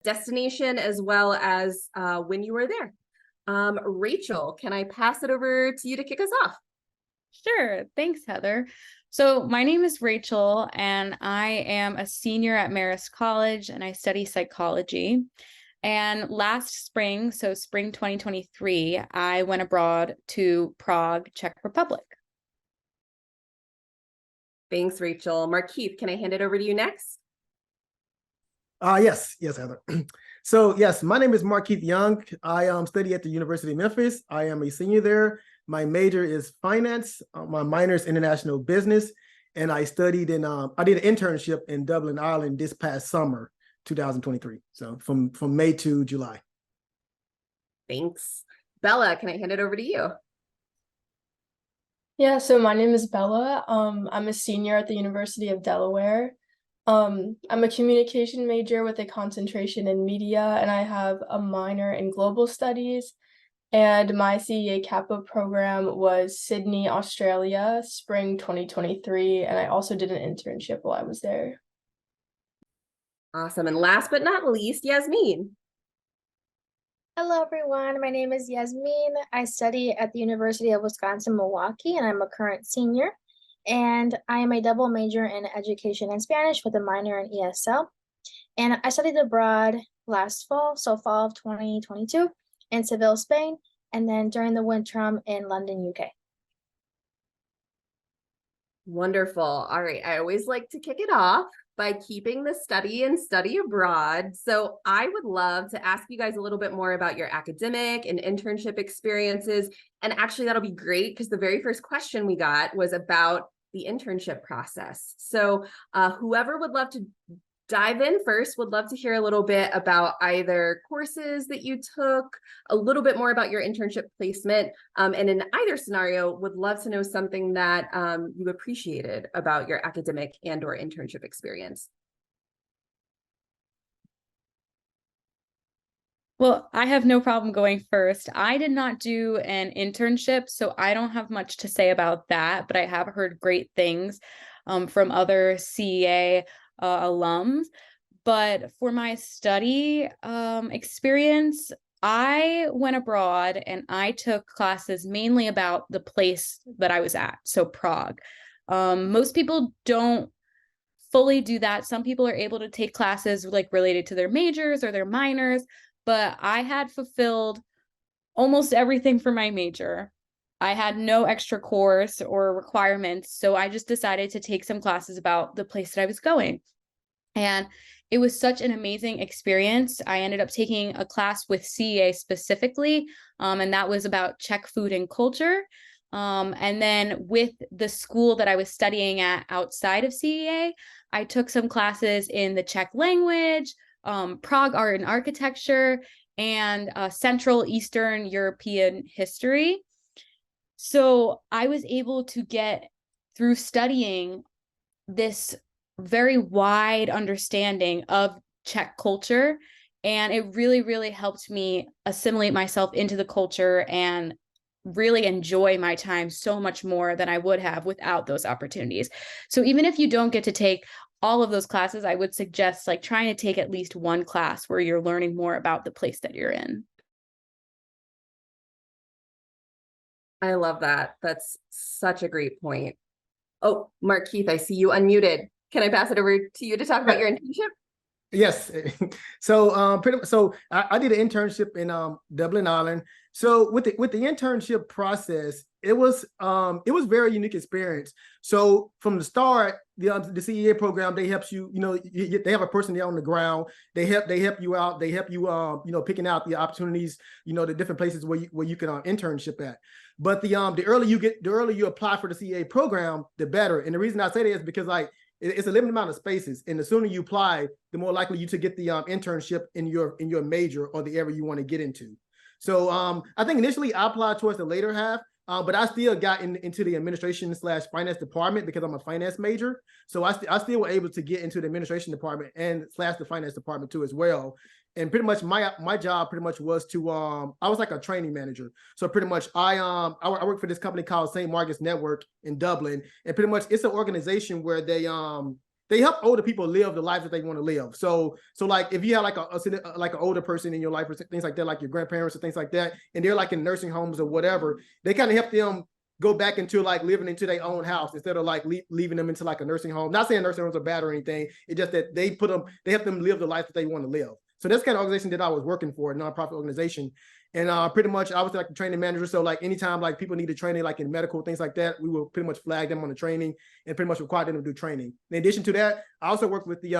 destination as well as when you were there. Rachel, can I pass it over to you to kick us off? Sure. Thanks, Heather. So my name is Rachel, and I am a senior at Marist College, and I study psychology. And last spring, so spring 2023, I went abroad to Prague, Czech Republic. Thanks, Rachel. Markeith, can I hand it over to you next? Yes, Heather. So yes, my name is Markeith Young. I study at the University of Memphis. I am a senior there. My major is finance. My minor is international business, and I studied in. I did an internship in Dublin, Ireland this past summer, 2023. So from May to July. Thanks, Bella. Can I hand it over to you? Yeah, so my name is Bella. I'm a senior at the University of Delaware. I'm a communication major with a concentration in media, and I have a minor in global studies. And my CEA CAPA program was Sydney, Australia, spring 2023. And I also did an internship while I was there. Awesome. And last but not least, Yasmin. Hello, everyone. My name is Yasmin. I study at the University of Wisconsin-Milwaukee, and I'm a current senior. And I am a double major in education and Spanish with a minor in ESL. And I studied abroad last fall, so fall of 2022, in Seville, Spain, and then during the winter in London, UK. Wonderful. All right. I always like to kick it off by keeping the study and study abroad. So I would love to ask you guys a little bit more about your academic and internship experiences. And actually, that'll be great because the very first question we got was about the internship process. So whoever would love to dive in first, would love to hear a little bit about either courses that you took, a little bit more about your internship placement, and in either scenario, would love to know something that you appreciated about your academic and or internship experience. Well, I have no problem going first. I did not do an internship, so I don't have much to say about that, but I have heard great things from other CEA alums. But for my study experience, I went abroad and I took classes mainly about the place that I was at, so Prague. Most people don't fully do that. Some people are able to take classes like related to their majors or their minors, but I had fulfilled almost everything for my major. I had no extra course or requirements, so I just decided to take some classes about the place that I was going. And it was such an amazing experience. I ended up taking a class with CEA specifically, and that was about Czech food and culture. And then with the school that I was studying at outside of CEA, I took some classes in the Czech language, Prague art and architecture, and Central Eastern European history. So I was able to get through studying this very wide understanding of Czech culture, and it really, really helped me assimilate myself into the culture and really enjoy my time so much more than I would have without those opportunities. So even if you don't get to take all of those classes, I would suggest like trying to take at least one class where you're learning more about the place that you're in. I love that. That's such a great point. Oh, Markeith, I see you unmuted. Can I pass it over to you to talk about your internship? Yes. So I did an internship in Dublin, Ireland. So with the internship process, it was very unique experience. So from the start, the CEA program, they help you, they have a person there on the ground. They help you out. They help you, picking out the opportunities, the different places where you can internship at. But the earlier you apply for the CEA program, the better. And the reason I say that is because it's a limited amount of spaces, and the sooner you apply, the more likely you to get the internship in your major or the area you want to get into. So I think initially I applied towards the later half, but I still got into the administration/finance department because I'm a finance major. So I still were able to get into the administration department and / the finance department too as well. And pretty much my job pretty much was to I was like a training manager. So pretty much I work for this company called St. Margaret's Network in Dublin, and pretty much it's an organization where they they help older people live the life that they want to live. So like if you have like like an older person in your life or things like that, like your grandparents or things like that, and they're like in nursing homes or whatever, they kind of help them go back into like living into their own house instead of like leaving them into like a nursing home. Not saying nursing homes are bad or anything. It's just that they help them live the life that they want to live. So that's kind of organization that I was working for, a nonprofit organization. And pretty much I was like the training manager. So like anytime like people needed training, like in medical, things like that, we will pretty much flag them on the training and pretty much require them to do training. In addition to that, I also work with the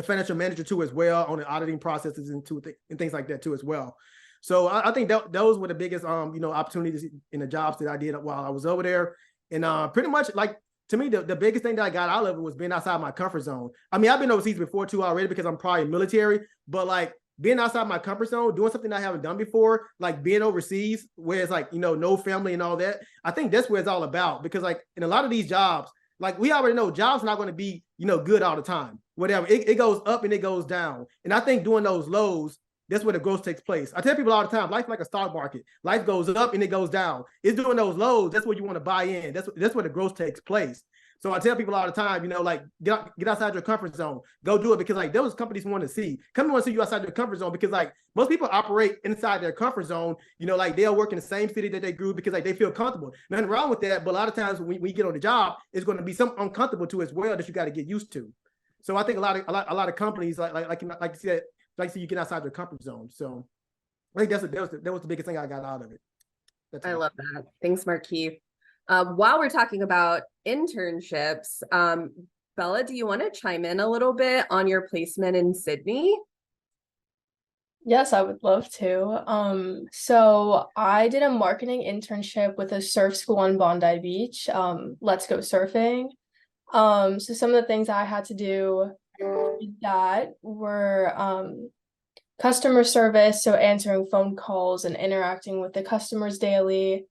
financial manager too as well on the auditing processes and things like that too as well. So I think those were the biggest opportunities in the jobs that I did while I was over there. And pretty much like to me, the biggest thing that I got out of it was being outside my comfort zone. I mean, I've been overseas before too already because I'm probably military, but like being outside my comfort zone, doing something I haven't done before, like being overseas where it's like, no family and all that. I think that's what it's all about, because like in a lot of these jobs, like we already know jobs not going to be, good all the time, whatever. It goes up and it goes down. And I think doing those lows, that's where the growth takes place. I tell people all the time, life's like a stock market. Life goes up and it goes down. It's doing those lows. That's where you want to buy in. That's where the growth takes place. So I tell people all the time, like get outside your comfort zone. Go do it, because like those companies want to see. Companies want to see you outside your comfort zone, because like most people operate inside their comfort zone. Like they'll work in the same city that they grew because like they feel comfortable. Nothing wrong with that, but a lot of times when you get on the job, it's going to be something uncomfortable too as well that you got to get used to. So I think a lot of companies like you said, like see you get outside your comfort zone. So I think that was the biggest thing I got out of it. I love that. Thanks, Markeith. While we're talking about internships, Bella, do you want to chime in a little bit on your placement in Sydney? Yes, I would love to. So I did a marketing internship with a surf school on Bondi Beach, Let's Go Surfing. So some of the things I had to do with that were customer service, so answering phone calls and interacting with the customers daily.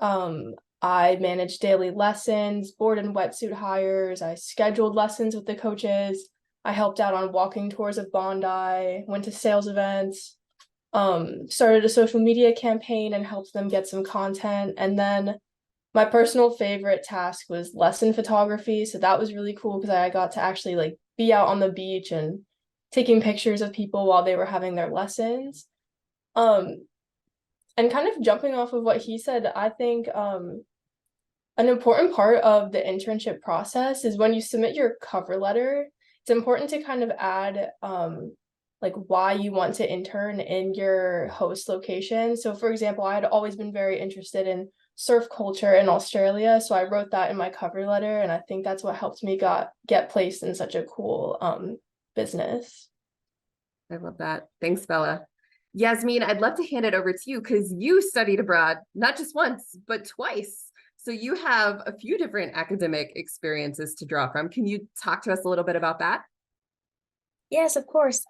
I managed daily lessons, board and wetsuit hires. I scheduled lessons with the coaches. I helped out on walking tours of Bondi, went to sales events, started a social media campaign and helped them get some content. And then my personal favorite task was lesson photography. So that was really cool because I got to actually like be out on the beach and taking pictures of people while they were having their lessons. And kind of jumping off of what he said, I think an important part of the internship process is when you submit your cover letter, it's important to kind of add like why you want to intern in your host location. So for example, I had always been very interested in surf culture in Australia, so I wrote that in my cover letter, and I think that's what helped me get placed in such a cool business. I love that. Thanks, Bella. Yasmin, I'd love to hand it over to you because you studied abroad, not just once, but twice. So you have a few different academic experiences to draw from. Can you talk to us a little bit about that? Yes, of course.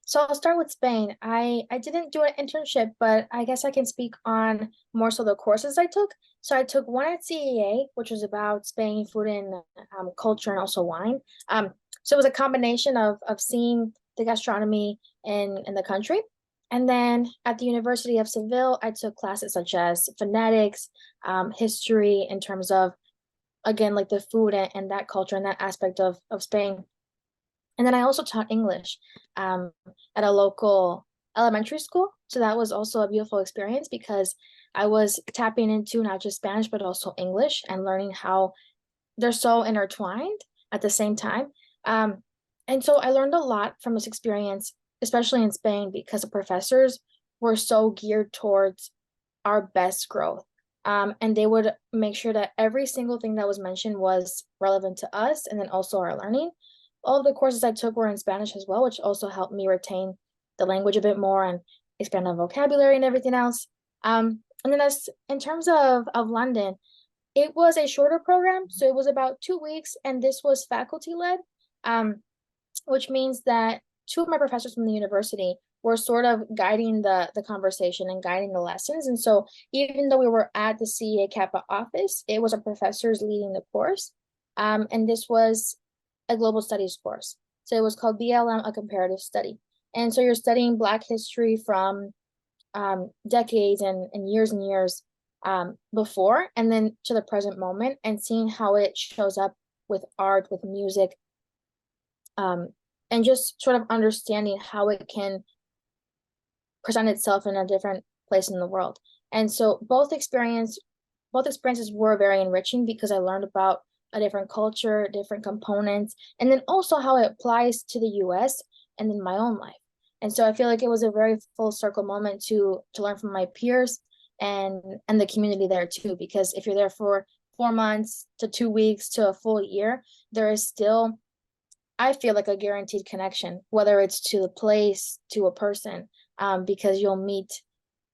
So I'll start with Spain. I didn't do an internship, but I guess I can speak on more so the courses I took. So I took one at CEA, which was about Spain, food and culture, and also wine. So it was a combination of seeing the gastronomy in the country. And then at the University of Seville, I took classes such as phonetics, history, in terms of, again, like the food and that culture and that aspect of Spain. And then I also taught English at a local elementary school. So that was also a beautiful experience because I was tapping into not just Spanish, but also English and learning how they're so intertwined at the same time. And so I learned a lot from this experience, especially in Spain, because the professors were so geared towards our best growth. And they would make sure that every single thing that was mentioned was relevant to us and then also our learning. All of the courses I took were in Spanish as well, which also helped me retain the language a bit more and expand on vocabulary and everything else. And then in terms of London, it was a shorter program. So it was about 2 weeks, and this was faculty led, which means that two of my professors from the university were sort of guiding the conversation and guiding the lessons. And so even though we were at the CEA CAPA office, it was our professors leading the course. And this was a global studies course. So it was called BLM, a comparative study. And so you're studying Black history from decades and years before, and then to the present moment, and seeing how it shows up with art, with music, and just sort of understanding how it can present itself in a different place in the world. And so both experiences were very enriching because I learned about a different culture, different components, and then also how it applies to the US and in my own life. And so I feel like it was a very full circle moment to learn from my peers and the community there too, because if you're there for 4 months to 2 weeks to a full year, there is still, I feel like, a guaranteed connection, whether it's to the place, to a person, because you'll meet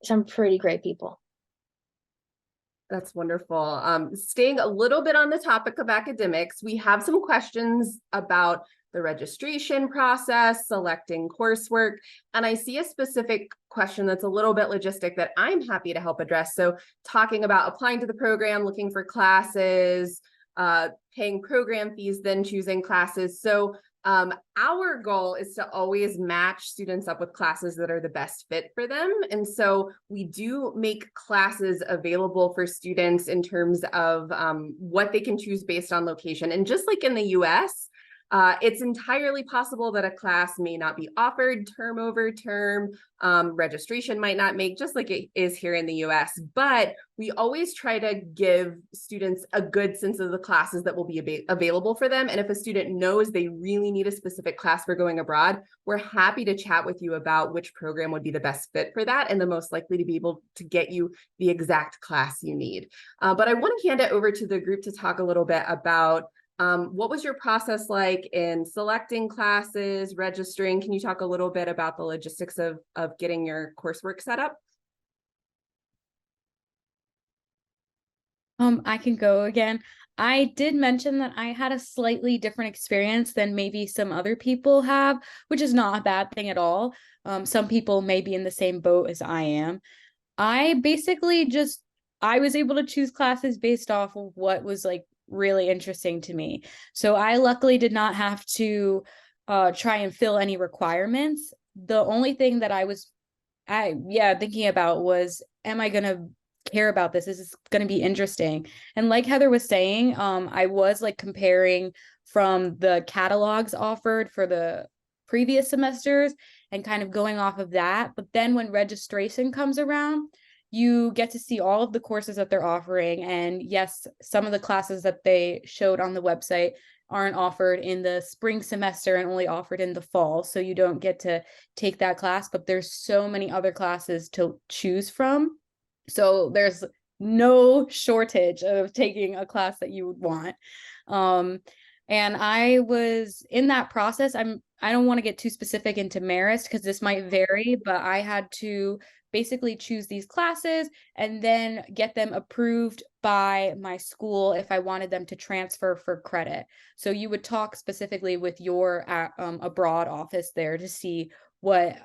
some pretty great people. That's wonderful. Staying a little bit on the topic of academics, we have some questions about the registration process, selecting coursework, and I see a specific question that's a little bit logistic that I'm happy to help address. So talking about applying to the program, looking for classes, paying program fees, then choosing classes. So our goal is to always match students up with classes that are the best fit for them. And so we do make classes available for students in terms of what they can choose based on location. And just like in the US, it's entirely possible that a class may not be offered term over term. Registration might not make, just like it is here in the US, but we always try to give students a good sense of the classes that will be available for them. And if a student knows they really need a specific class for going abroad, we're happy to chat with you about which program would be the best fit for that and the most likely to be able to get you the exact class you need. But I want to hand it over to the group to talk a little bit about what was your process like in selecting classes, registering? Can you talk a little bit about the logistics of getting your coursework set up? I can go again. I did mention that I had a slightly different experience than maybe some other people have, which is not a bad thing at all. Some people may be in the same boat as I am. I basically I was able to choose classes based off of what was like really interesting to me. So I luckily did not have to try and fill any requirements. The only thing that I was thinking about was, am I going to care about this? Is this going to be interesting? And like Heather was saying, I was like comparing from the catalogs offered for the previous semesters and kind of going off of that. But then when registration comes around, you get to see all of the courses that they're offering. And yes, some of the classes that they showed on the website aren't offered in the spring semester and only offered in the fall. So you don't get to take that class, but there's so many other classes to choose from. So there's no shortage of taking a class that you would want. And I was in that process. I don't want to get too specific into Marist because this might vary, but I had to basically choose these classes and then get them approved by my school if I wanted them to transfer for credit. So you would talk specifically with your abroad office there to see what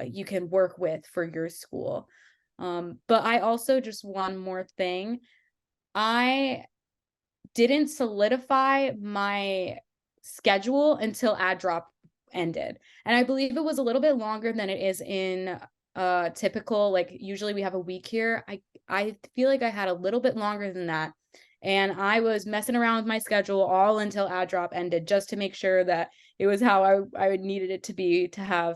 you can work with for your school. But I also, just one more thing, I didn't solidify my schedule until ad drop ended. And I believe it was a little bit longer than it is in typical, like usually we have a week here. I feel like I had a little bit longer than that. And I was messing around with my schedule all until ad drop ended, just to make sure that it was how I needed it to be to have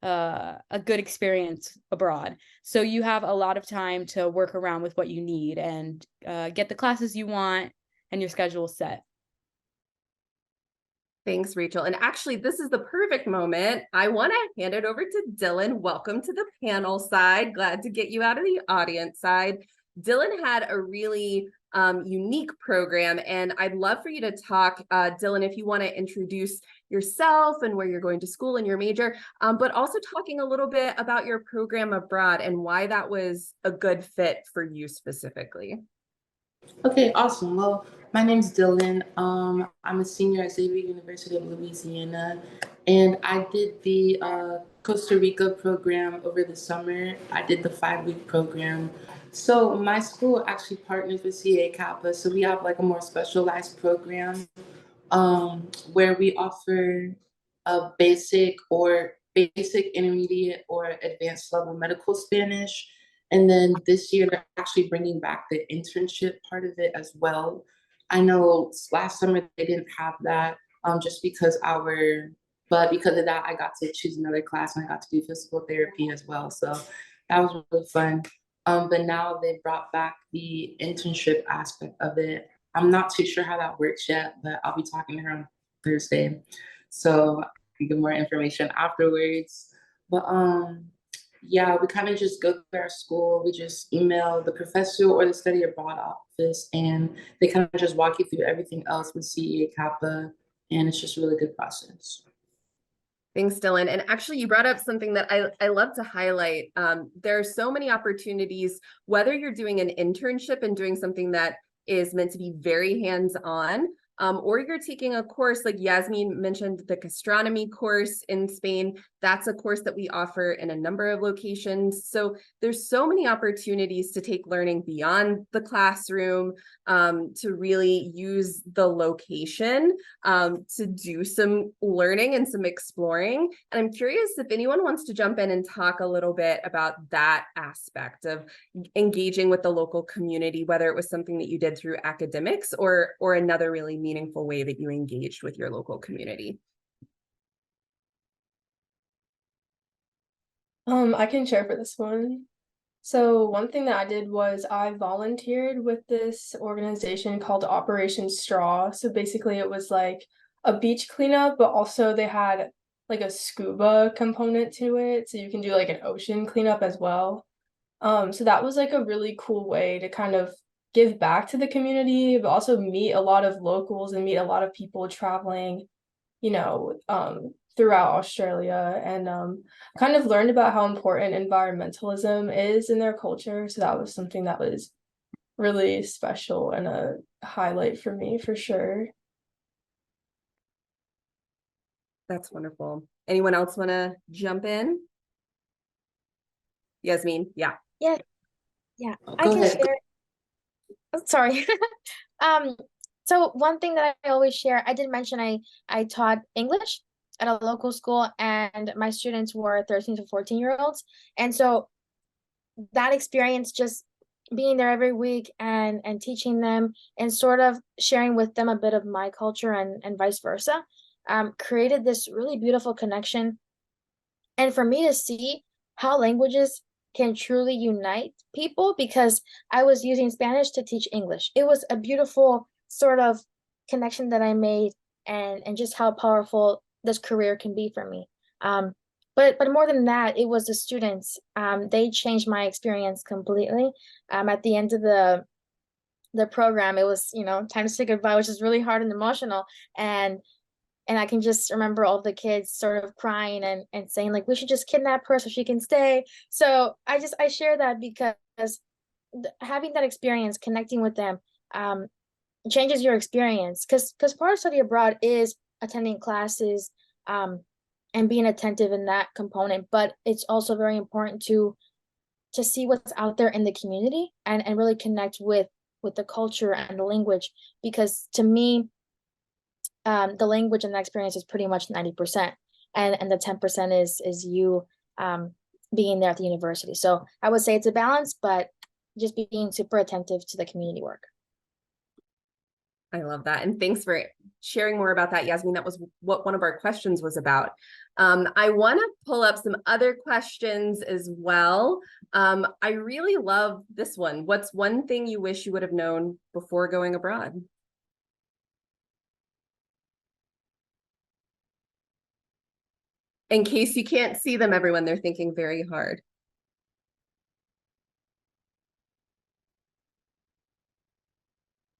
a good experience abroad. So you have a lot of time to work around with what you need and get the classes you want and your schedule set. Thanks, Rachel. And actually, this is the perfect moment. I want to hand it over to Dylan. Welcome to the panel side. Glad to get you out of the audience side. Dylan had a really unique program, and I'd love for you to talk, Dylan, if you want to introduce yourself and where you're going to school and your major, but also talking a little bit about your program abroad and why that was a good fit for you specifically. Okay, awesome. Well, my name's Dylan. I'm a senior at Xavier University of Louisiana, and I did the Costa Rica program over the summer. I did the 5-week program. So my school actually partners with CEA CAPA, so we have like a more specialized program where we offer a basic, intermediate, or advanced level medical Spanish. And then this year, they're actually bringing back the internship part of it as well. I know last summer they didn't have that just because but because of that, I got to choose another class and I got to do physical therapy as well. So that was really fun. But now they brought back the internship aspect of it. I'm not too sure how that works yet, but I'll be talking to her on Thursday. So I can get more information afterwards. But yeah, we kind of just go to our school. We just email the professor or the study abroad office, and they kind of just walk you through everything else with CEA CAPA, and it's just a really good process. Thanks, Dylan. And actually, you brought up something that I love to highlight. There are so many opportunities, whether you're doing an internship and doing something that is meant to be very hands-on, or you're taking a course like Yasmin mentioned, the gastronomy course in Spain. That's a course that we offer in a number of locations. So there's so many opportunities to take learning beyond the classroom, to really use the location to do some learning and some exploring. And I'm curious if anyone wants to jump in and talk a little bit about that aspect of engaging with the local community, whether it was something that you did through academics or another really meaningful way that you engaged with your local community. I can share for this one. So one thing that I did was I volunteered with this organization called Operation Straw. So basically it was like a beach cleanup, but also they had like a scuba component to it. So you can do like an ocean cleanup as well. So that was like a really cool way to kind of give back to the community, but also meet a lot of locals and meet a lot of people traveling, throughout Australia, and kind of learned about how important environmentalism is in their culture. So that was something that was really special and a highlight for me for sure. That's wonderful. Anyone else want to jump in? Yasmin, yeah. Yeah, I Go can ahead. share. Oh, sorry. So one thing that I always share, I did mention I taught English at a local school, and my students were 13 to 14-year-olds. And so that experience, just being there every week and teaching them and sort of sharing with them a bit of my culture and vice versa, created this really beautiful connection. And for me to see how languages can truly unite people, because I was using Spanish to teach English. It was a beautiful sort of connection that I made, and just how powerful this career can be for me. But more than that, it was the students. They changed my experience completely. At the end of the program, it was, time to say goodbye, which is really hard and emotional. And I can just remember all the kids sort of crying and saying like, we should just kidnap her so she can stay. So I share that because having that experience, connecting with them, changes your experience. Because part of study abroad is attending classes, and being attentive in that component. But it's also very important to see what's out there in the community, and really connect with the culture and the language. Because to me, the language and the experience is pretty much 90%, and the 10% is you being there at the university. So I would say it's a balance, but just being super attentive to the community work. I love that. And thanks for sharing more about that, Yasmin. That was what one of our questions was about. I want to pull up some other questions as well. I really love this one. What's one thing you wish you would have known before going abroad? In case you can't see them, everyone, they're thinking very hard.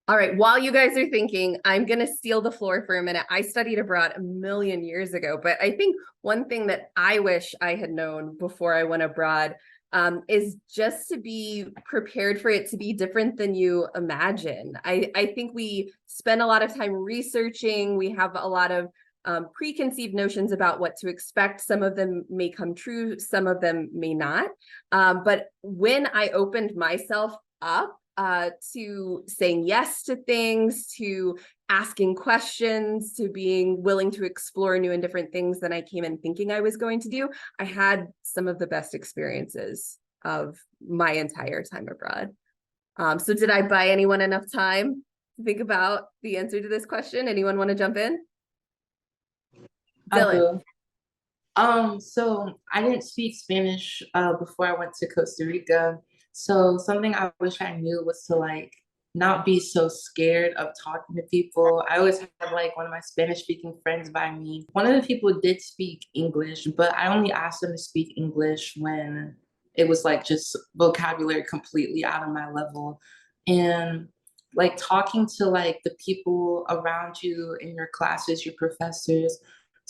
All right, while you guys are thinking, I'm going to steal the floor for a minute. I studied abroad a million years ago, but I think one thing that I wish I had known before I went abroad is just to be prepared for it to be different than you imagine. I think we spend a lot of time researching. We have a lot of preconceived notions about what to expect. Some of them may come true, some of them may not. But when I opened myself up to saying yes to things, to asking questions, to being willing to explore new and different things than I came in thinking I was going to do, I had some of the best experiences of my entire time abroad. So did I buy anyone enough time think about the answer to this question? Anyone want to jump in? I Dylan. do. So I didn't speak Spanish before I went to Costa Rica. So something I wish I knew was to like not be so scared of talking to people. I always had like one of my Spanish speaking friends by me. One of the people did speak English, but I only asked them to speak English when it was like just vocabulary completely out of my level. And like talking to like the people around you in your classes, your professors,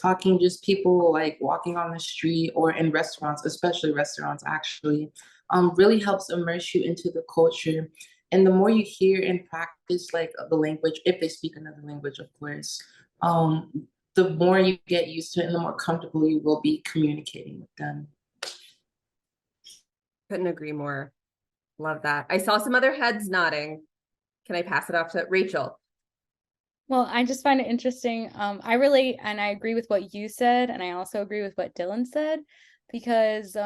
talking just people like walking on the street or in restaurants, especially restaurants actually, really helps immerse you into the culture. And the more you hear and practice like the language, if they speak another language, of course, the more you get used to it and the more comfortable you will be communicating with them. Couldn't agree more. Love that. I saw some other heads nodding. Can I pass it off to Rachel? Well, I just find it interesting. I relate and I agree with what you said, and I also agree with what Dylan said, because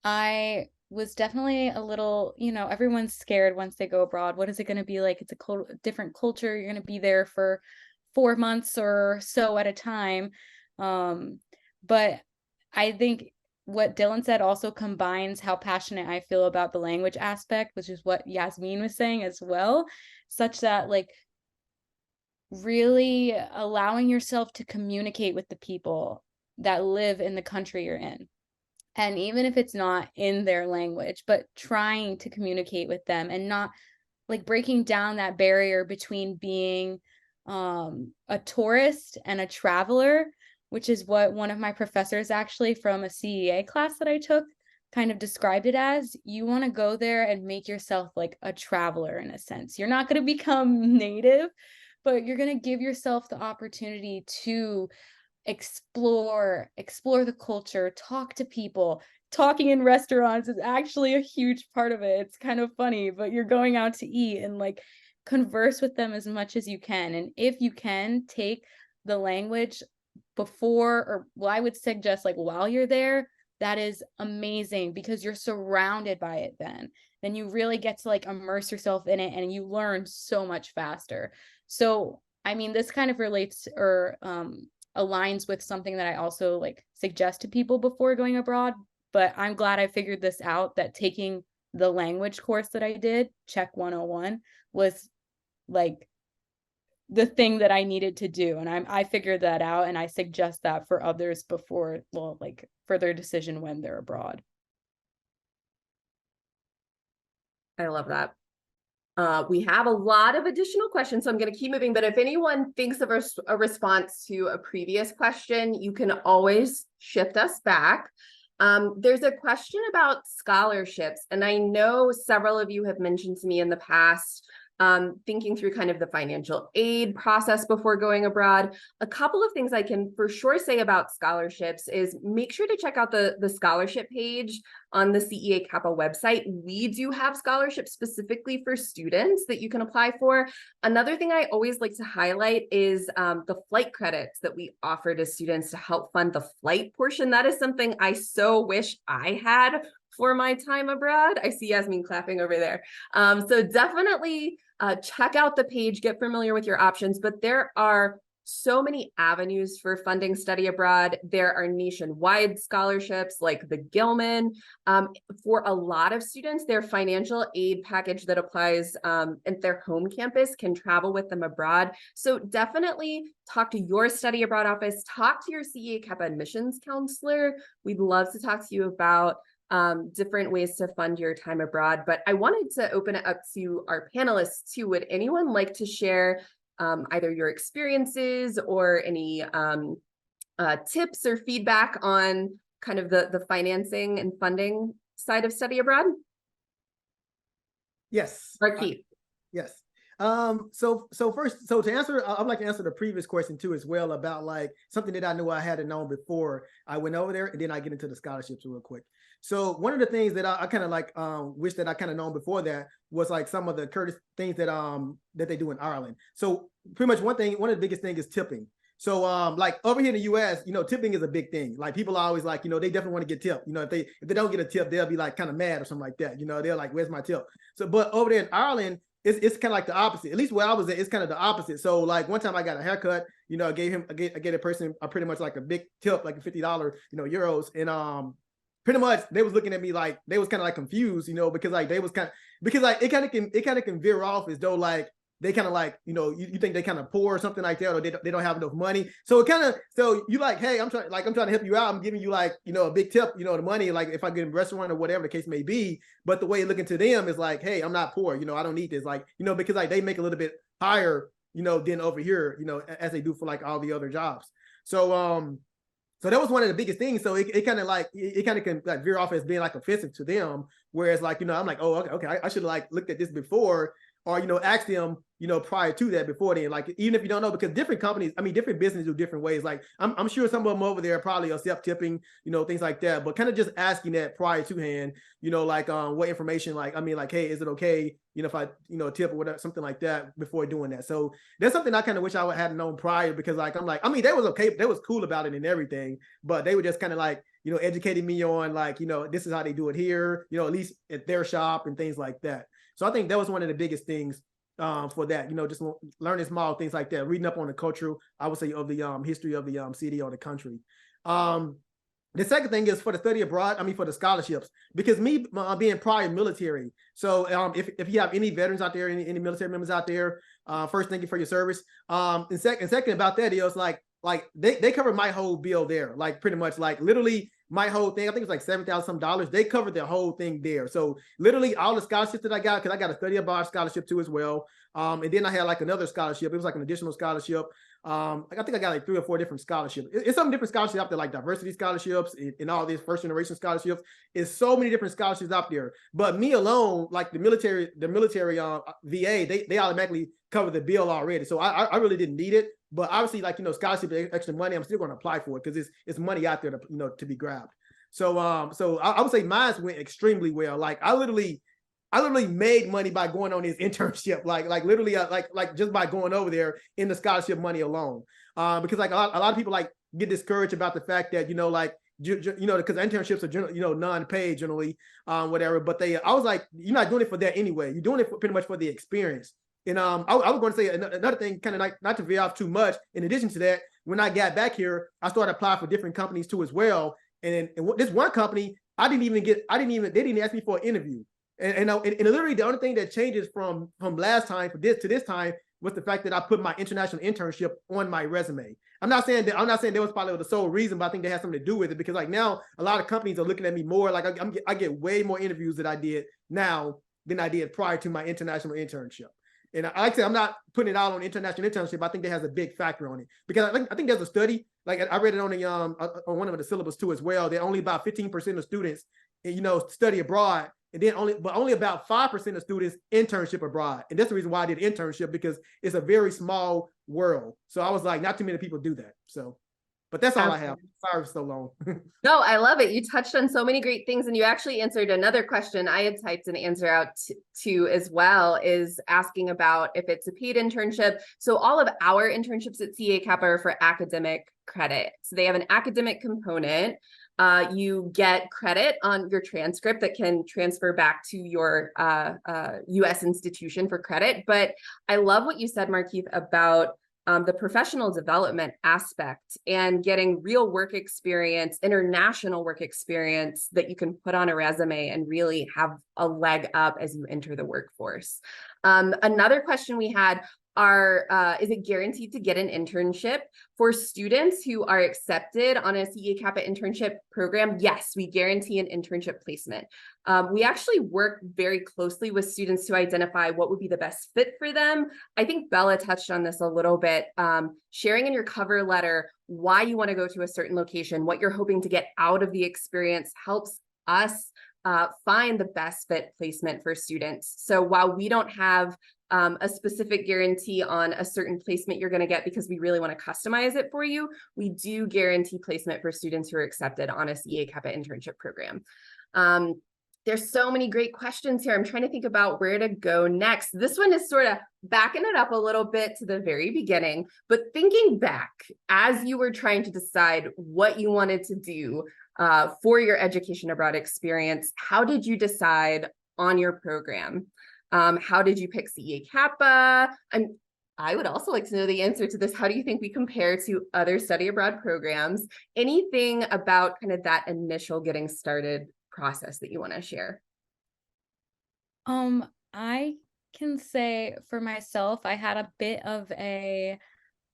I was definitely a little, everyone's scared once they go abroad. What is it going to be like? It's a different culture. You're going to be there for 4 months or so at a time. But I think what Dylan said also combines how passionate I feel about the language aspect, which is what Yasmin was saying as well, such that like really allowing yourself to communicate with the people that live in the country you're in. And even if it's not in their language, but trying to communicate with them and not like breaking down that barrier between being a tourist and a traveler, which is what one of my professors actually from a CEA class that I took kind of described it as. You want to go there and make yourself like a traveler in a sense. You're not going to become native, but you're going to give yourself the opportunity to explore the culture, talk to people. Talking in restaurants is actually a huge part of it. It's kind of funny, but you're going out to eat and like converse with them as much as you can. And if you can take the language before, or well, I would suggest like while you're there, that is amazing because you're surrounded by it then you really get to like immerse yourself in it and you learn so much faster. So I mean, this kind of relates or aligns with something that I also like suggest to people before going abroad, but I'm glad I figured this out, that taking the language course that I did, Czech 101, was like the thing that I needed to do. And I figured that out, and I suggest that for others before, well, like for their decision when they're abroad. I love that. We have a lot of additional questions, so I'm going to keep moving. But if anyone thinks of a response to a previous question, you can always shift us back. There's a question about scholarships, and I know several of you have mentioned to me in the past, thinking through kind of the financial aid process before going abroad. A couple of things I can for sure say about scholarships is make sure to check out the scholarship page on the CEA CAPA website. We do have scholarships specifically for students that you can apply for. Another thing I always like to highlight is the flight credits that we offer to students to help fund the flight portion. That is something I so wish I had for my time abroad. I see Yasmin clapping over there. So definitely check out the page, get familiar with your options, but there are so many avenues for funding study abroad. There are nationwide scholarships like the Gilman. For a lot of students, their financial aid package that applies at their home campus can travel with them abroad. So definitely talk to your study abroad office, talk to your CEA CAPA admissions counselor. We'd love to talk to you about different ways to fund your time abroad. But I wanted to open it up to our panelists too. Would anyone like to share either your experiences or any tips or feedback on kind of the financing and funding side of study abroad? Yes. Marquis. Yes. So first, to answer, I'd like to answer the previous question too, as well, about like something that I knew I hadn't known before I went over there, and then I get into the scholarships real quick. So one of the things that I kind of like wish that I kind of known before that was like some of the courteous things that that they do in Ireland. So pretty much one of the biggest things is tipping. So like over here in the US, tipping is a big thing. Like people are always like, they definitely want to get tipped. If they don't get a tip, they'll be like kind of mad or something like that. They're like, where's my tip? So but over there in Ireland, it's kind of like the opposite. At least where I was at, it's kind of the opposite. So like one time I got a haircut, you know, I gave a person pretty much like a big tip, like a $50, you know, euros. And pretty much they was looking at me like they was kind of like confused, you know, because like they was kind of, because like it kind of can veer off as though like they kind of like, you know, you think they kind of poor or something like that, or they don't have enough money. So it kind of, so you like, hey, I'm trying to help you out. I'm giving you like, you know, a big tip, you know, the money, like if I get in a restaurant or whatever the case may be. But the way you're looking to them is like, hey, I'm not poor, you know, I don't need this. Like, you know, because like they make a little bit higher, you know, than over here, you know, as they do for like all the other jobs. So that was one of the biggest things. So it kind of like, it kind of can like veer off as being like offensive to them. Whereas like, you know, I'm like, oh, okay, I should have like looked at this before, or, you know, ask them, you know, prior to that before then, like, even if you don't know, because different companies, I mean, different businesses do different ways. Like I'm sure some of them over there probably are self-tipping, you know, things like that, but kind of just asking that prior to hand, you know, like, what information, like, I mean, like, hey, is it okay, you know, if I, you know, tip or whatever, something like that before doing that. So that's something I kind of wish I would have known prior, because like, I'm like, I mean, they was okay. They was cool about it and everything, but they were just kind of like, you know, educating me on like, you know, this is how they do it here, you know, at least at their shop and things like that. So I think that was one of the biggest things for that, you know, just learning small things like that, reading up on the cultural, I would say, of the history of the city or the country. The second thing is for the study abroad, I mean, for the scholarships, because me being prior military. So if you have any veterans out there, any military members out there, first, thank you for your service. And second about that is like they covered my whole bill there, like pretty much like literally my whole thing. I think it's like $7,000 some. They covered the whole thing there. So literally all the scholarships that I got, because I got a study abroad scholarship too as well. And then I had like another scholarship. It was like an additional scholarship. I think I got like 3 or 4 different scholarships. It's some different scholarships out there, like diversity scholarships and all these first generation scholarships. It's so many different scholarships out there. But me alone, like the military VA, they automatically cover the bill already. So I really didn't need it. But obviously, like, you know, scholarship, extra money, I'm still going to apply for it because it's money out there to, you know, to be grabbed. So I would say mine went extremely well. Like I literally made money by going on this internship, like literally like just by going over there in the scholarship money alone. Because like a lot of people like get discouraged about the fact that, you know, like, you know, because internships are generally, you know, non-paid generally, whatever. But I was like, you're not doing it for that anyway. You're doing it pretty much for the experience. And I was going to say another thing, kind of like not to veer off too much. In addition to that, when I got back here, I started applying for different companies too as well. And this one company, they didn't ask me for an interview. And literally the only thing that changes from last time to this time was the fact that I put my international internship on my resume. I'm not saying that was probably the sole reason, but I think that has something to do with it, because like now a lot of companies are looking at me more. Like I get way more interviews that I did now than I did prior to my international internship. And like I said, I'm not putting it out on international internship. I think that has a big factor on it, because I think there's a study, like I read it on on one of the syllabus too as well, that only about 15% of students, you know, study abroad. And then only about 5% of students internship abroad. And that's the reason why I did internship, because it's a very small world. So I was like, not too many people do that. So, but that's all I have. Sorry for so long. No, I love it. You touched on so many great things, and you actually answered another question I had typed an answer out to as well, is asking about if it's a paid internship. So all of our internships at CEA CAPA are for academic credit. So they have an academic component. You get credit on your transcript that can transfer back to your U.S. institution for credit. But I love what you said, Markeith, about the professional development aspect and getting real work experience, international work experience that you can put on a resume and really have a leg up as you enter the workforce. Another question we had is it guaranteed to get an internship for students who are accepted on a CEA CAPA internship program? Yes, we guarantee an internship placement. We actually work very closely with students to identify what would be the best fit for them. I think Bella touched on this a little bit. Sharing in your cover letter why you want to go to a certain location, what you're hoping to get out of the experience, helps us find the best fit placement for students. So while we don't have a specific guarantee on a certain placement you're going to get, because we really want to customize it for you, we do guarantee placement for students who are accepted on a CEA CAPA internship program. There's so many great questions here. I'm trying to think about where to go next. This one is sort of backing it up a little bit to the very beginning, but thinking back as you were trying to decide what you wanted to do for your education abroad experience, how did you decide on your program? How did you pick CEA CAPA? And I would also like to know the answer to this. How do you think we compare to other study abroad programs? Anything about kind of that initial getting started process that you want to share? I can say for myself, I had a bit of a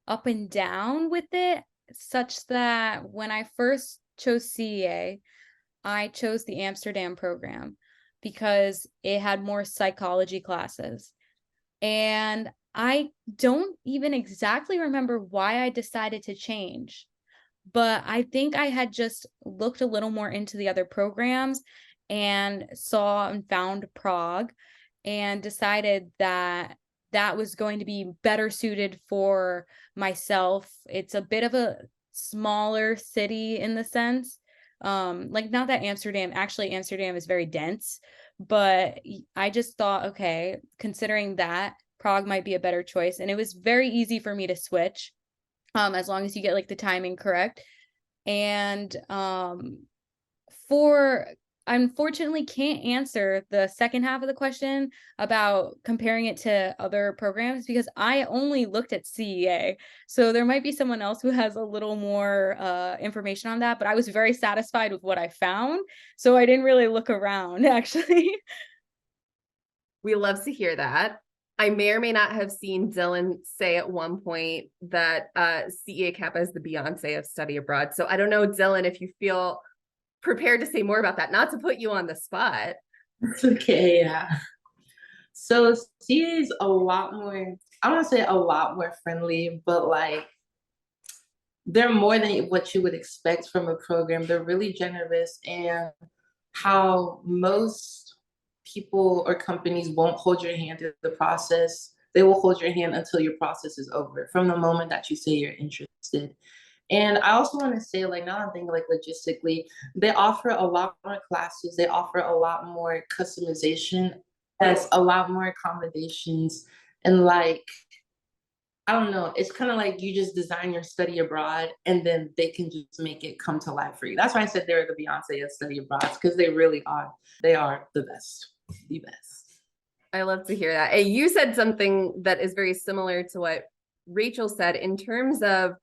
up and down with it, such that when I first chose CEA, I chose the Amsterdam program because it had more psychology classes. And I don't even exactly remember why I decided to change, but I think I had just looked a little more into the other programs and saw and found Prague and decided that that was going to be better suited for myself. It's a bit of a smaller city in the sense. Like not that Amsterdam is very dense, but I just thought, okay, considering that, Prague might be a better choice. And it was very easy for me to switch, as long as you get like the timing correct. And for unfortunately can't answer the second half of the question about comparing it to other programs because I only looked at CEA. So there might be someone else who has a little more information on that, but I was very satisfied with what I found. So I didn't really look around actually. We love to hear that. I may or may not have seen Dylan say at one point that CEA CAPA is the Beyonce of study abroad. So I don't know, Dylan, if you feel prepared to say more about that, not to put you on the spot. It's okay, yeah. So CA is a lot more, I don't want to say a lot more friendly, but like they're more than what you would expect from a program. They're really generous, and how most people or companies won't hold your hand through the process. They will hold your hand until your process is over from the moment that you say you're interested. And I also want to say, like, now I'm thinking like logistically, they offer a lot more classes. They offer a lot more customization. Has a lot more accommodations, and like, I don't know, it's kind of like you just design your study abroad and then they can just make it come to life for you. That's why I said they're the Beyonce of study abroad, because they really are. They are the best, the best. I love to hear that. And you said something that is very similar to what Rachel said in terms of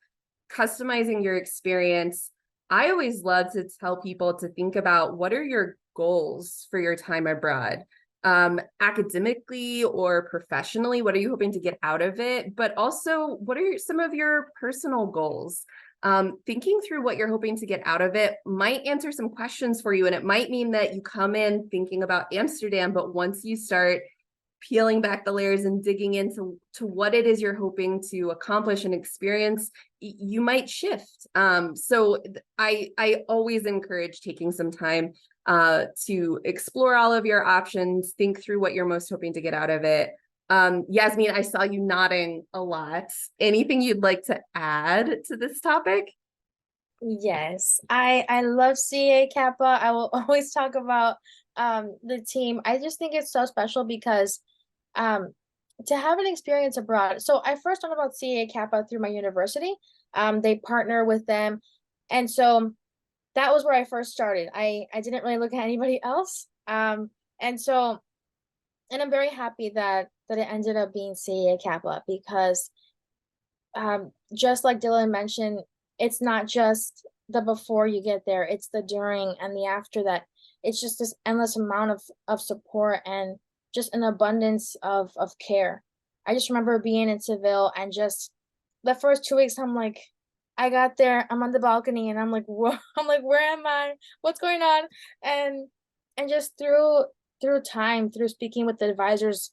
customizing your experience. I always love to tell people to think about what are your goals for your time abroad, academically or professionally. What are you hoping to get out of it? But also, what are some of your personal goals? Thinking through what you're hoping to get out of it might answer some questions for you. And it might mean that you come in thinking about Amsterdam, but once you start peeling back the layers and digging into what it is you're hoping to accomplish and experience, you might shift. So I always encourage taking some time to explore all of your options, think through what you're most hoping to get out of it. Yasmin, I saw you nodding a lot. Anything you'd like to add to this topic? Yes, I love CA Kappa. I will always talk about the team. I just think it's so special because to have an experience abroad. So I first learned about CA Kappa through my university. They partner with them, and so that was where I first started. I didn't really look at anybody else. And so, and I'm very happy that it ended up being CA Kappa because just like Dylan mentioned, it's not just the before you get there, it's the during and the after that. It's just this endless amount of support and just an abundance of care. I just remember being in Seville and just the first 2 weeks, I'm like, I got there, I'm on the balcony and I'm like, whoa, I'm like, where am I? What's going on? And just through time, through speaking with the advisors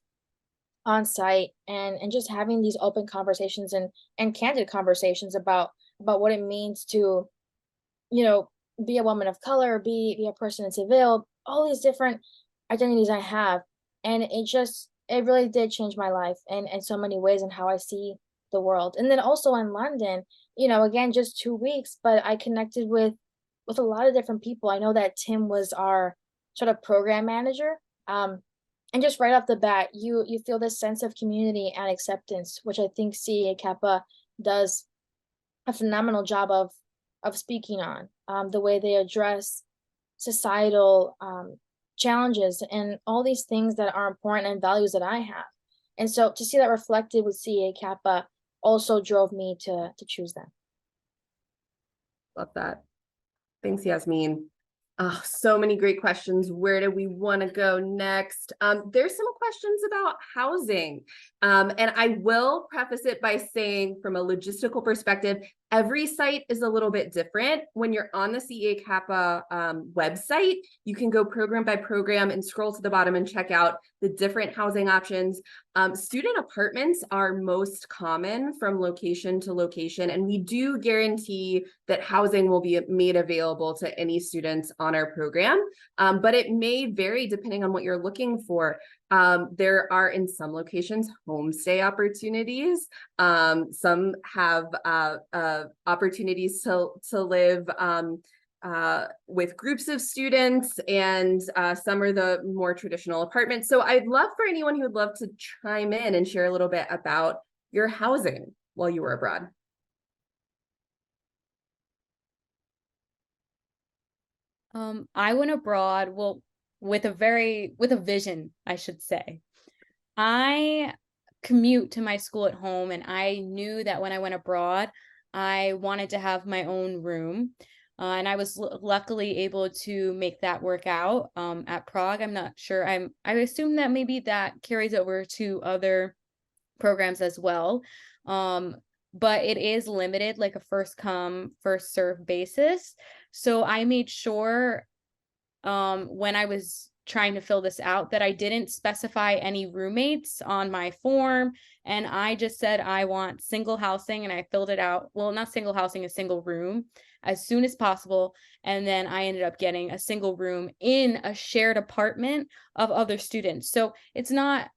on site and just having these open conversations and candid conversations about what it means to, you know, be a woman of color, be a person in Seville, all these different identities I have. And it really did change my life in so many ways and how I see the world. And then also in London, you know, again, just 2 weeks, but I connected with a lot of different people. I know that Tim was our sort of program manager. And just right off the bat, you feel this sense of community and acceptance, which I think CEA Kappa does a phenomenal job of speaking on. The way they address societal challenges and all these things that are important and values that I have. And so to see that reflected with CEA CAPA also drove me to choose them. Love that. Thanks, Yasmin. Oh, so many great questions. Where do we want to go next? There's some questions about housing. And I will preface it by saying, from a logistical perspective, every site is a little bit different. When you're on the CEA CAPA website, you can go program by program and scroll to the bottom and check out the different housing options. Student apartments are most common from location to location, and we do guarantee that housing will be made available to any students on our program, but it may vary depending on what you're looking for. There are, in some locations, homestay opportunities. Some have opportunities to live with groups of students, and some are the more traditional apartments. So I'd love for anyone who would love to chime in and share a little bit about your housing while you were abroad. I went abroad, well, with a vision, I should say. I commute to my school at home, and I knew that when I went abroad, I wanted to have my own room. And I was luckily able to make that work out at Prague. I'm not sure. I assume that maybe that carries over to other programs as well. But it is limited, like a first come, first serve basis. So I made sure when I was trying to fill this out that I didn't specify any roommates on my form, and I just said I want single housing, and I filled it out, well, not single housing, a single room, as soon as possible. And then I ended up getting a single room in a shared apartment of other students. So it's not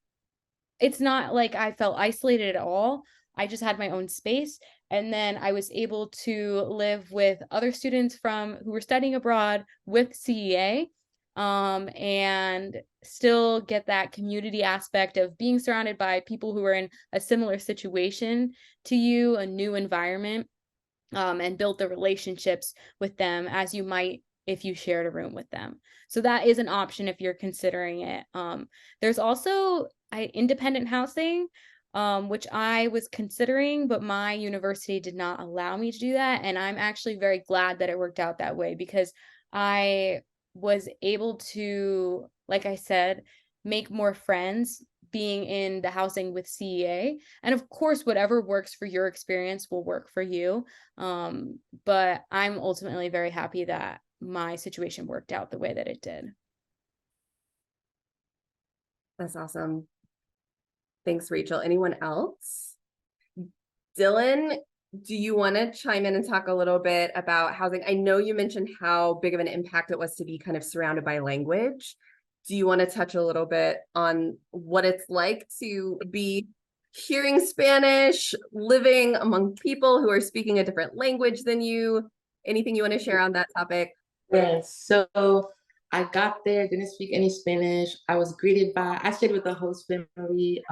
like I felt isolated at all. I just had my own space. And then I was able to live with other students who were studying abroad with CEA, and still get that community aspect of being surrounded by people who are in a similar situation to you, a new environment, and build the relationships with them as you might if you shared a room with them. So that is an option if you're considering it. There's also independent housing, which I was considering, but my university did not allow me to do that. And I'm actually very glad that it worked out that way, because I was able to, like I said, make more friends being in the housing with CEA. And of course, whatever works for your experience will work for you. But I'm ultimately very happy that my situation worked out the way that it did. That's awesome. Thanks, Rachel. Anyone else? Dylan, do you want to chime in and talk a little bit about housing? I know you mentioned how big of an impact it was to be kind of surrounded by language. Do you want to touch a little bit on what it's like to be hearing Spanish, living among people who are speaking a different language than you? Anything you want to share on that topic? Yes. So I got there, didn't speak any Spanish. I stayed with the host family.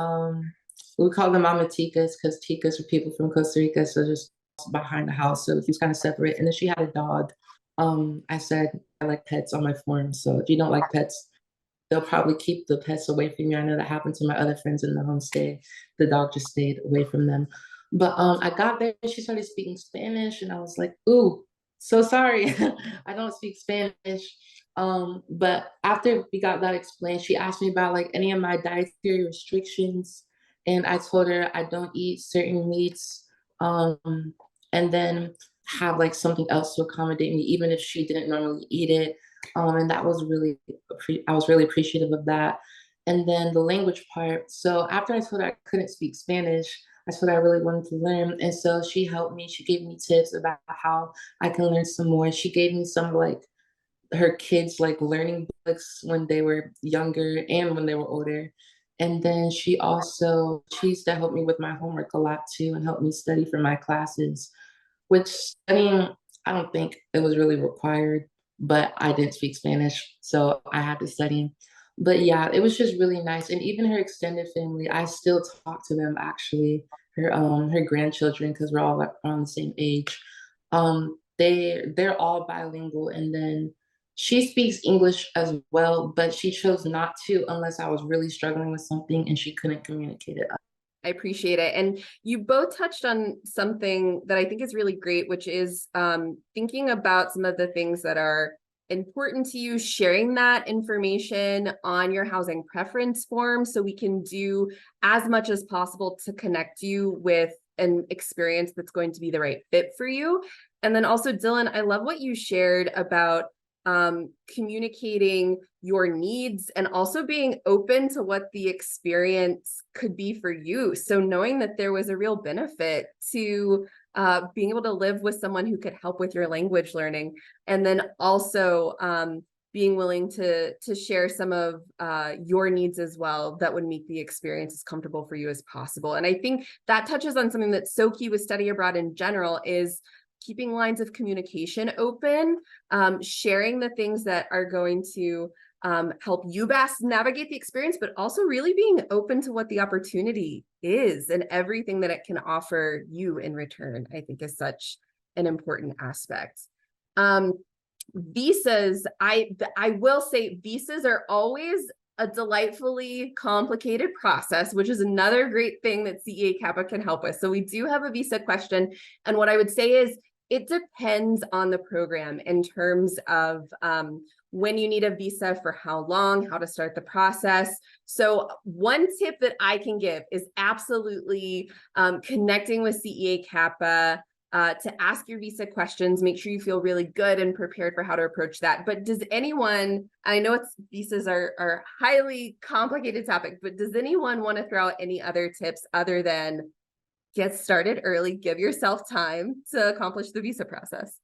We call them mama ticas, because ticas are people from Costa Rica, so just behind the house. So he was kind of separate. And then she had a dog. I said I like pets on my form. So if you don't like pets, they'll probably keep the pets away from you. I know that happened to my other friends in the homestay. The dog just stayed away from them. But I got there and she started speaking Spanish, and I was like, ooh, so sorry. I don't speak Spanish. But after we got that explained, she asked me about like any of my dietary restrictions. And I told her I don't eat certain meats. And then have like something else to accommodate me, even if she didn't normally eat it. And that was really, I was really appreciative of that. And then the language part. So after I told her I couldn't speak Spanish, I told her I really wanted to learn. And so she helped me. She gave me tips about how I can learn some more. She gave me some like her kids like learning books when they were younger and when they were older. And then she used to help me with my homework a lot too, and help me study for my classes, which studying, I don't think it was really required, but I didn't speak Spanish, so I had to study. But yeah, it was just really nice. And even her extended family, I still talk to them actually, her grandchildren, because we're all like around the same age. They're all bilingual. And then She speaks English as well, but she chose not to unless I was really struggling with something and she couldn't communicate it. I appreciate it. And you both touched on something that I think is really great, which is thinking about some of the things that are important to you, sharing that information on your housing preference form so we can do as much as possible to connect you with an experience that's going to be the right fit for you. And then also, Dylan, I love what you shared about communicating your needs and also being open to what the experience could be for you. So knowing that there was a real benefit to being able to live with someone who could help with your language learning, and then also being willing to share some of your needs as well that would make the experience as comfortable for you as possible. And I think that touches on something that's so key with study abroad in general, is keeping lines of communication open, sharing the things that are going to help you best navigate the experience, but also really being open to what the opportunity is and everything that it can offer you in return, I think is such an important aspect. Visas, I will say visas are always a delightfully complicated process, which is another great thing that CEA CAPA can help with. So we do have a visa question. And what I would say is it depends on the program in terms of when you need a visa, for how long, how to start the process. So one tip that I can give is absolutely connecting with CEA CAPA to ask your visa questions. Make sure you feel really good and prepared for how to approach that. But does anyone, I know visas are a highly complicated topic, but does anyone want to throw out any other tips other than get started early, give yourself time to accomplish the visa process?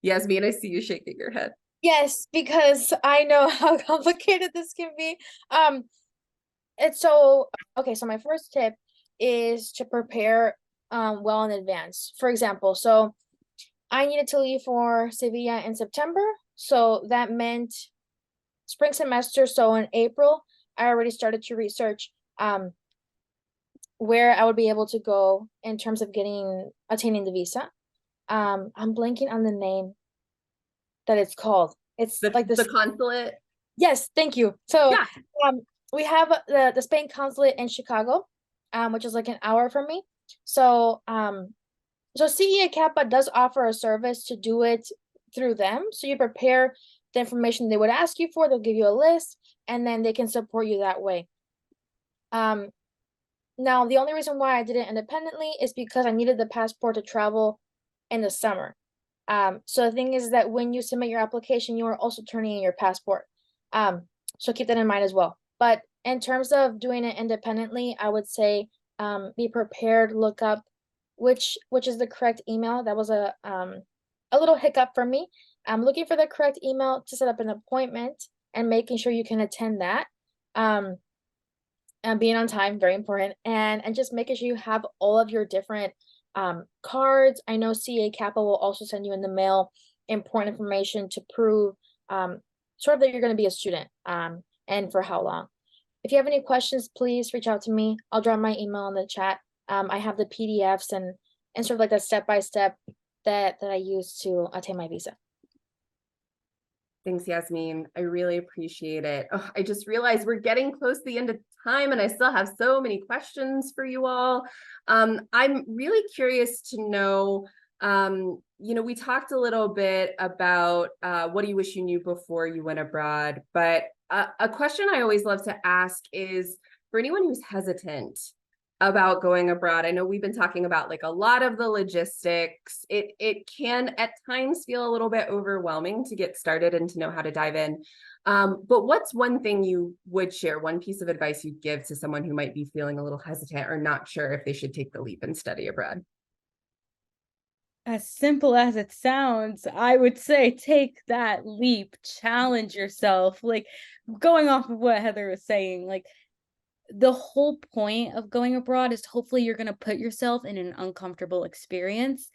Yasmin, I see you shaking your head. Yes, because I know how complicated this can be. It's so, okay, so my first tip is to prepare well in advance. For example, so I needed to leave for Sevilla in September, so that meant spring semester. So in April, I already started to research where I would be able to go in terms of attaining the visa. I'm blanking on the name that it's called. It's like the consulate. Yes, thank you. So yeah. We have the Spain consulate in Chicago, which is like an hour from me. So so CEA CAPA does offer a service to do it through them. So you prepare the information they would ask you for, they'll give you a list, and then they can support you that way. Now, the only reason why I did it independently is because I needed the passport to travel in the summer. So the thing is that when you submit your application, you are also turning in your passport. So keep that in mind as well. But in terms of doing it independently, I would say be prepared, look up which is the correct email. That was a little hiccup for me. I'm looking for the correct email to set up an appointment and making sure you can attend that. And being on time, very important. And just making sure you have all of your different cards. I know CEA CAPA will also send you in the mail important information to prove sort of that you're going to be a student and for how long. If you have any questions, please reach out to me. I'll drop my email in the chat. I have the PDFs and sort of like that step-by-step that I use to attain my visa. Thanks, Yasmin. I really appreciate it. Oh, I just realized we're getting close to the end of time and I still have so many questions for you all. I'm really curious to know, we talked a little bit about what do you wish you knew before you went abroad, but a question I always love to ask is for anyone who's hesitant about going abroad. I know we've been talking about like a lot of the logistics. It can at times feel a little bit overwhelming to get started and to know how to dive in. But what's one thing you would share, one piece of advice you'd give to someone who might be feeling a little hesitant or not sure if they should take the leap and study abroad? As simple as it sounds, I would say take that leap, challenge yourself. Like going off of what Heather was saying, like the whole point of going abroad is hopefully you're going to put yourself in an uncomfortable experience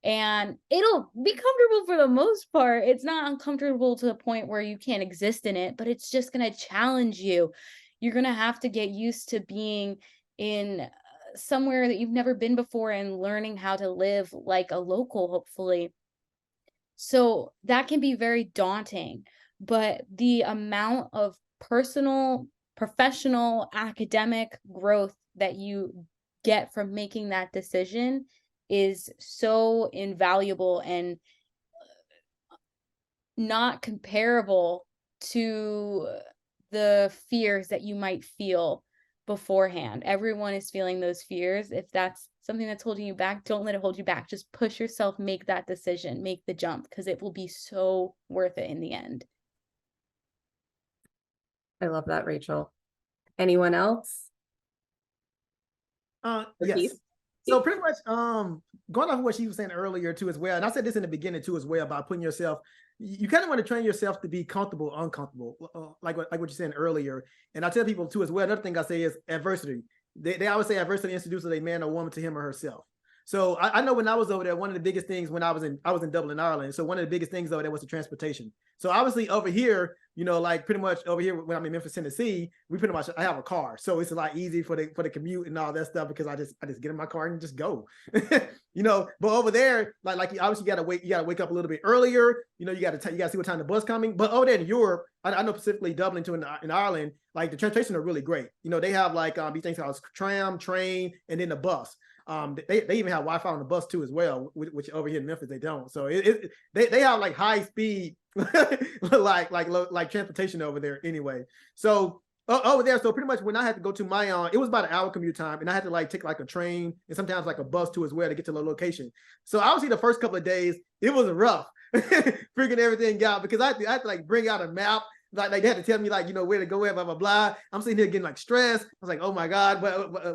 and it'll be comfortable for the most part. It's not uncomfortable to the point where you can't exist in it, but it's just going to challenge you. You're going to have to get used to being in somewhere that you've never been before and learning how to live like a local, hopefully. So that can be very daunting, but the amount of personal, professional, academic growth that you get from making that decision is so invaluable and not comparable to the fears that you might feel beforehand. Everyone is feeling those fears. If that's something that's holding you back, don't let it hold you back. Just push yourself, make that decision, make the jump, because it will be so worth it in the end. I love that, Rachel. Anyone else? Yes. So pretty much going off of what she was saying earlier too as well, and I said this in the beginning too as well, about putting yourself, you kind of want to train yourself to be comfortable, uncomfortable, like what you're saying earlier. And I tell people too as well, another thing I say is adversity. They always say adversity introduces a man or woman to him or herself. So I know when I was over there, one of the biggest things when I was in Dublin, Ireland. So one of the biggest things over there was the transportation. So obviously over here, you know, like pretty much over here when I'm in Memphis, Tennessee, we pretty much, I have a car. So it's a lot easier for the commute and all that stuff, because I just get in my car and just go. You know, but over there, like obviously you gotta wake up a little bit earlier. You know, you gotta see what time the bus coming. But over there in Europe, I know specifically Dublin too, in Ireland, like the transportation are really great. You know, they have like these things called tram, train, and then the bus. They even have Wi-Fi on the bus too as well, which over here in Memphis they don't. So they have like high speed like transportation over there anyway. So over there, so pretty much when I had to go to my it was about an hour commute time, and I had to like take like a train and sometimes like a bus too as well to get to the location. So obviously the first couple of days it was rough figuring everything out, because I had to like bring out a map. Like they had to tell me like, you know, where to go, where, blah, blah, blah. I'm sitting here getting like stressed. I was like, oh my God,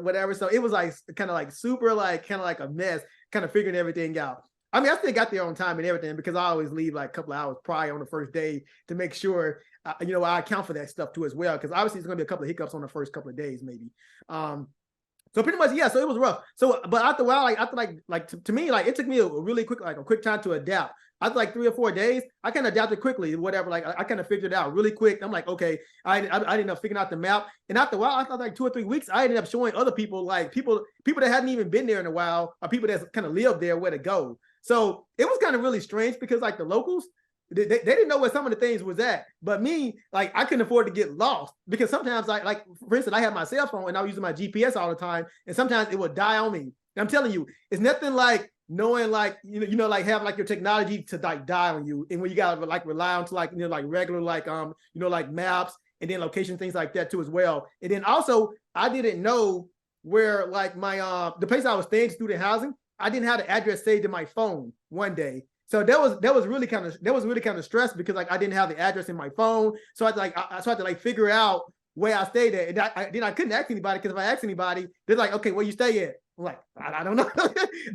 whatever. So it was like kind of like super, like kind of like a mess, kind of figuring everything out. I mean, I still got there on time and everything, because I always leave like a couple of hours prior on the first day to make sure, you know, I account for that stuff too as well. Because obviously there's going to be a couple of hiccups on the first couple of days, maybe. So pretty much, yeah. So it was rough. So, but after a while, to me, like it took me a really quick time to adapt. After like 3 or 4 days, I kind of adapted quickly, whatever. Like I kind of figured it out really quick. I'm like, okay, I ended up figuring out the map. And after a while, I thought like 2 or 3 weeks, I ended up showing other people, like people that hadn't even been there in a while, or people that kind of lived there, where to go. So it was kind of really strange, because like the locals, they didn't know where some of the things was at. But me, like I couldn't afford to get lost, because sometimes like for instance, I had my cell phone and I was using my GPS all the time, and sometimes it would die on me. And I'm telling you, it's nothing like knowing like you know like having like your technology to like die on you, and when you gotta like rely on to like like regular like you know like maps and then location things like that too as well. And then also I didn't know where like my the place I was staying, student housing, I didn't have the address saved in my phone one day. So that was really kind of stressed, because like I didn't have the address in my phone. So I had to like figure out where I stayed at. And then I couldn't ask anybody, because if I asked anybody, they're like, okay, where you stay at? I'm like, I don't know.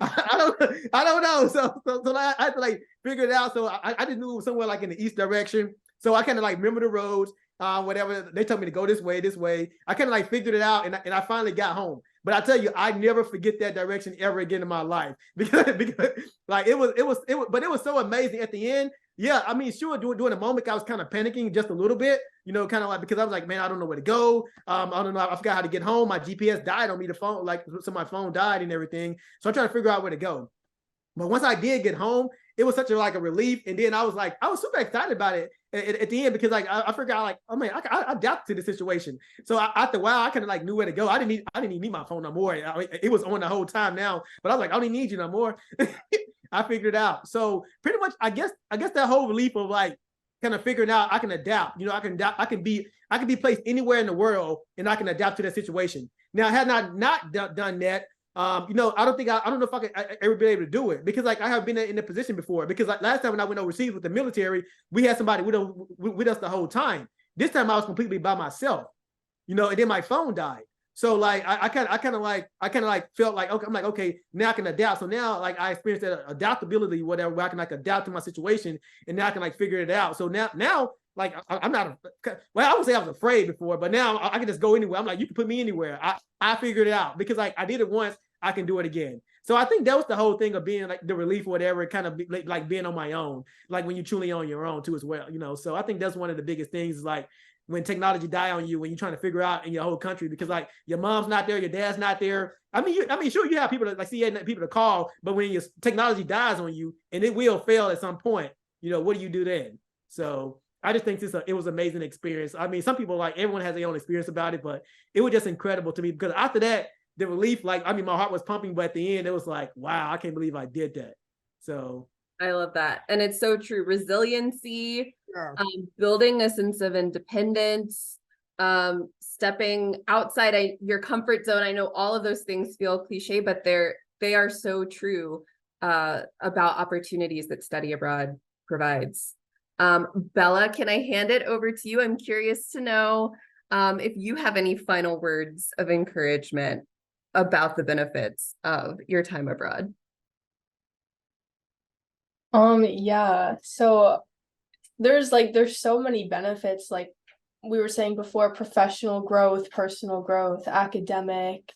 I don't know. So I had to like figure it out. So I just knew it was somewhere like in the east direction. So I kind of like remember the roads, whatever. They told me to go this way. I kind of like figured it out, and I finally got home. But I tell you, I never forget that direction ever again in my life, because like it was so amazing at the end. Yeah, I mean, sure, during the moment, I was kind of panicking just a little bit, you know, kind of like, because I was like, man, I don't know where to go. I don't know. I forgot how to get home. My GPS died on me. The phone, like, so my phone died and everything. So I'm trying to figure out where to go. But once I did get home, it was such a relief. And then I was super excited about it at the end, because like I forgot, like, oh man, I adapted to the situation. So after a while, I kind of like knew where to go. I didn't even need my phone no more. It was on the whole time now, but I was like, I don't even need you no more. I figured it out. So pretty much, I guess that whole relief of like kind of figuring out I can adapt. You know, I can be placed anywhere in the world, and I can adapt to that situation. Now, had I not done that, you know, I don't know if I could ever be able to do it, because like I have been in a position before, because like last time when I went overseas with the military, we had somebody with us the whole time. This time I was completely by myself, you know, and then my phone died. So like I kind of felt like, okay, I'm like, okay, now I can adapt. So now like I experienced that adaptability, whatever, where I can like adapt to my situation, and now I can like figure it out. So now like I'm not, well, I would say I was afraid before, but now I can just go anywhere. I'm like, you can put me anywhere. I figured it out, because like I did it once, I can do it again. So I think that was the whole thing of being like the relief or whatever, kind of like being on my own, like when you truly on your own too as well, you know. So I think that's one of the biggest things, is like when technology die on you, when you're trying to figure out in your whole country, because like your mom's not there, your dad's not there. I mean, sure, you have people that like CEA people to call, but when your technology dies on you, and it will fail at some point, what do you do then? So I just think it was an amazing experience. I mean, some people, like, everyone has their own experience about it, but it was just incredible to me, because after that, the relief, like, I mean, my heart was pumping, but at the end, it was like, wow, I can't believe I did that. So I love that. And it's so true. Resiliency, yeah. Building a sense of independence, stepping outside your comfort zone. I know all of those things feel cliche, but they are so true about opportunities that study abroad provides. Bella, can I hand it over to you? I'm curious to know if you have any final words of encouragement about the benefits of your time abroad. Yeah, so there's so many benefits, like we were saying before: professional growth, personal growth, academic.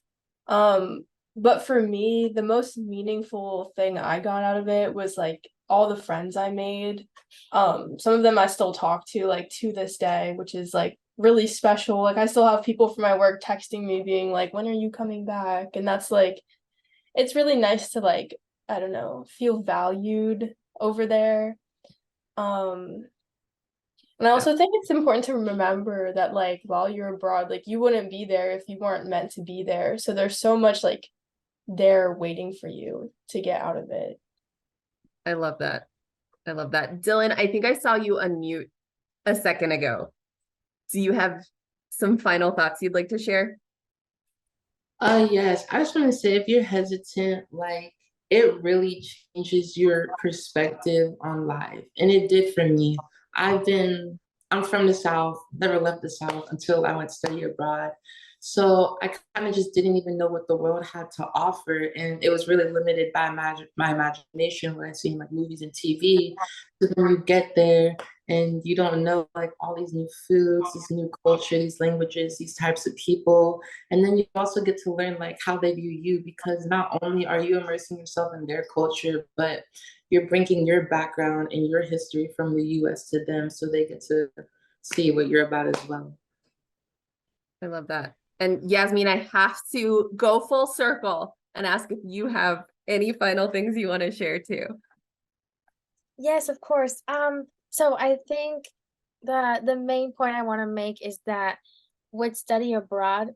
But for me, the most meaningful thing I got out of it was like all the friends I made. Some of them I still talk to, like, to this day, which is like really special. Like, I still have people from my work texting me being like, when are you coming back? And that's like, it's really nice to, like, I don't know, feel valued over there. And I also think it's important to remember that, like, while you're abroad, like, you wouldn't be there if you weren't meant to be there. So there's so much, like, there waiting for you to get out of it. I love that. I love that. Dylan, I think I saw you unmute a second ago. Do you have some final thoughts you'd like to share? Yes, I just want to say, if you're hesitant, like, it really changes your perspective on life. And it did for me. I'm from the South, never left the South until I went to study abroad. So I kind of just didn't even know what the world had to offer. And it was really limited by my imagination, what I see in, like, movies and TV. So then you get there and you don't know, like, all these new foods, this new culture, these languages, these types of people. And then you also get to learn, like, how they view you, because not only are you immersing yourself in their culture, but you're bringing your background and your history from the US to them, so they get to see what you're about as well. I love that. And Yasmin, I have to go full circle and ask if you have any final things you want to share too. Yes, of course. So I think the main point I want to make is that with study abroad,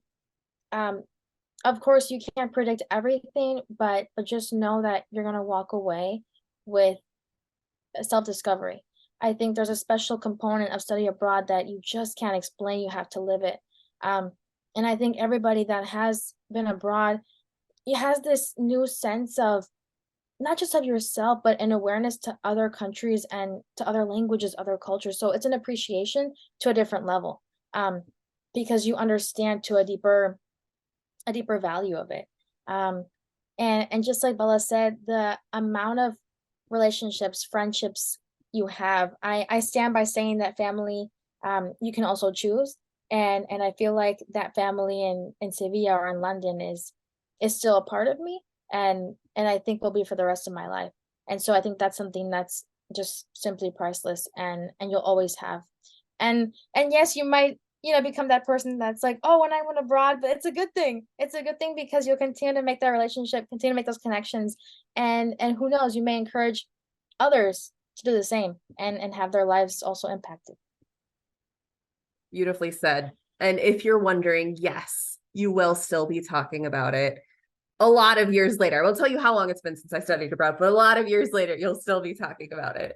of course you can't predict everything, but just know that you're gonna walk away with self-discovery. I think there's a special component of study abroad that you just can't explain. You have to live it. And I think everybody that has been abroad, it has this new sense of not just of yourself, but an awareness to other countries and to other languages, other cultures. So it's an appreciation to a different level, because you understand to a deeper value of it. And just like Bella said, the amount of relationships, friendships you have, I stand by saying that family, you can also choose. And I feel like that family in Sevilla or in London is still a part of me, and I think will be for the rest of my life. And so I think that's something that's just simply priceless, and you'll always have. And yes, you might, become that person that's like, oh, when I went abroad, but it's a good thing. It's a good thing because you'll continue to make that relationship, continue to make those connections, and who knows, you may encourage others to do the same and have their lives also impacted. Beautifully said. And if you're wondering, yes, you will still be talking about it a lot of years later. I will tell you how long it's been since I studied abroad, but a lot of years later, you'll still be talking about it.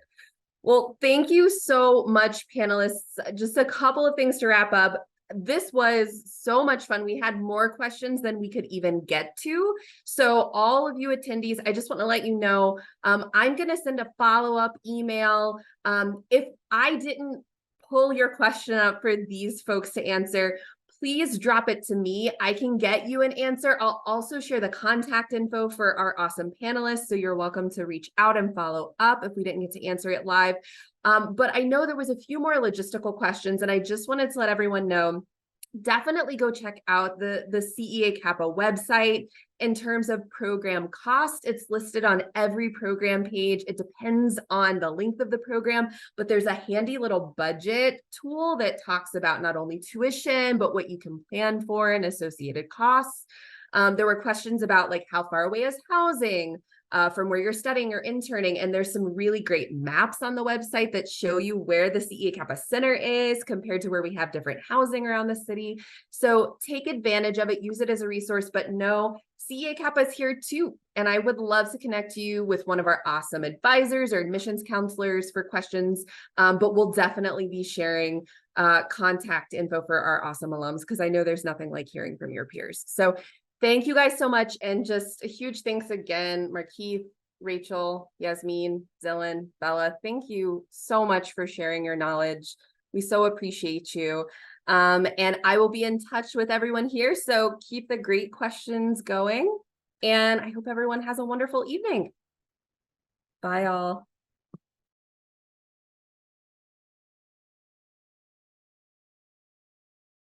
Well, thank you so much, panelists. Just a couple of things to wrap up. This was so much fun. We had more questions than we could even get to. So all of you attendees, I just want to let you know, I'm going to send a follow-up email. If I didn't pull your question up for these folks to answer, please drop it to me. I can get you an answer. I'll also share the contact info for our awesome panelists, so you're welcome to reach out and follow up if we didn't get to answer it live. But I know there was a few more logistical questions, and I just wanted to let everyone know, definitely go check out the CEA CAPA website. In terms of program cost, it's listed on every program page. It depends on the length of the program, but there's a handy little budget tool that talks about not only tuition, but what you can plan for and associated costs. There were questions about, like, how far away is housing? from where you're studying or interning. And there's some really great maps on the website that show you where the CEA CAPA Center is compared to where we have different housing around the city. So take advantage of it, use it as a resource, but know CEA CAPA is here too. And I would love to connect you with one of our awesome advisors or admissions counselors for questions, but we'll definitely be sharing contact info for our awesome alums, because I know there's nothing like hearing from your peers. So thank you guys so much. And just a huge thanks again, Markeith, Rachel, Yasmin, Dylan, Bella. Thank you so much for sharing your knowledge. We so appreciate you. And I will be in touch with everyone here. So keep the great questions going. And I hope everyone has a wonderful evening. Bye all.